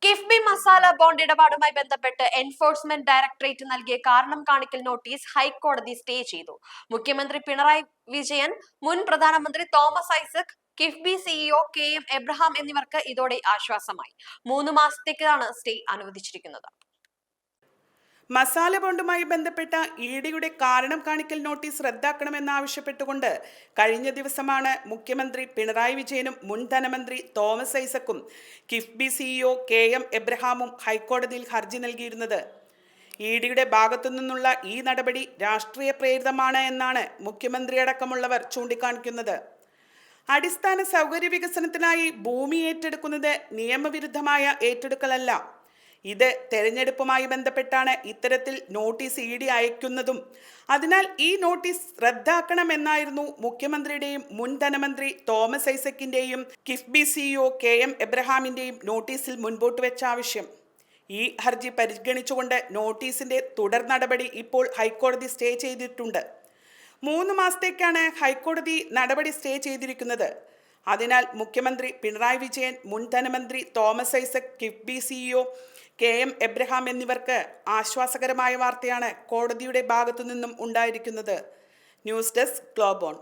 KIIFB masala bond ഇടപാടുമായി ബന്ധപ്പെട്ട് enforcement directorate നൽകിയ കാരണം കാണിക്കൽ നോട്ടീസ് ഹൈക്കോടതി സ്റ്റേ ചെയ്തു. മുഖ്യമന്ത്രി പിണറായി വിജയൻ, മുൻ പ്രധാനമന്ത്രി Thomas Isaac, KIIFB CEO KM Abraham എന്നിവർക്ക് ഇതോടെ ആശ്വാസമായി. 3 മാസത്തേക്കാണ് സ്റ്റേ അനുവദിച്ചിരിക്കുന്നത്. മസാല ബോണ്ടുമായി ബന്ധപ്പെട്ട ഇഡിയുടെ കാരണം കാണിക്കൽ നോട്ടീസ് റദ്ദാക്കണമെന്നാവശ്യപ്പെട്ടുകൊണ്ട് കഴിഞ്ഞ ദിവസമാണ് മുഖ്യമന്ത്രി പിണറായി വിജയനും മുൻ ധനമന്ത്രി തോമസ് ഐസക്കും കിഫ്ബി സിഇഒ KM എബ്രഹാമും ഹൈക്കോടതിയിൽ ഹർജി നൽകിയിരുന്നത്. ഇഡിയുടെ ഭാഗത്തു നിന്നുള്ള ഈ നടപടി രാഷ്ട്രീയ പ്രേരിതമാണ് എന്നാണ് മുഖ്യമന്ത്രിയടക്കമുള്ളവർ ചൂണ്ടിക്കാണിക്കുന്നത്. അടിസ്ഥാന സൗകര്യ വികസനത്തിനായി ഭൂമി ഏറ്റെടുക്കുന്നത് നിയമവിരുദ്ധമായ ഏറ്റെടുക്കലല്ല. ഇത് തെരഞ്ഞെടുപ്പുമായി ബന്ധപ്പെട്ടാണ് ഇത്തരത്തിൽ നോട്ടീസ് ഇഡി അയക്കുന്നതും. അതിനാൽ ഈ നോട്ടീസ് റദ്ദാക്കണമെന്നായിരുന്നു മുഖ്യമന്ത്രിയുടെയും മുൻ ധനമന്ത്രി തോമസ് ഐസക്കിന്റെയും കിഫ്ബി സിഇഒ KM എബ്രഹാമിന്റെയും നോട്ടീസിൽ മുൻപോട്ട് വെച്ച ആവശ്യം. ഈ ഹർജി പരിഗണിച്ചുകൊണ്ട് നോട്ടീസിന്റെ തുടർ നടപടി ഇപ്പോൾ ഹൈക്കോടതി സ്റ്റേ ചെയ്തിട്ടുണ്ട്. 3 മാസത്തേക്കാണ് ഹൈക്കോടതി നടപടി സ്റ്റേ ചെയ്തിരിക്കുന്നത്. അതിനാൽ മുഖ്യമന്ത്രി പിണറായി വിജയൻ, മുൻ ധനമന്ത്രി തോമസ് ഐസക്, കിഫ്ബി സിഇഒ KM എബ്രഹാം എന്നിവർക്ക് ആശ്വാസകരമായ വാർത്തയാണ് കോടതിയുടെ ഭാഗത്തു നിന്നും ഉണ്ടായിരിക്കുന്നത്. News desk ഗ്ലോബോൺ.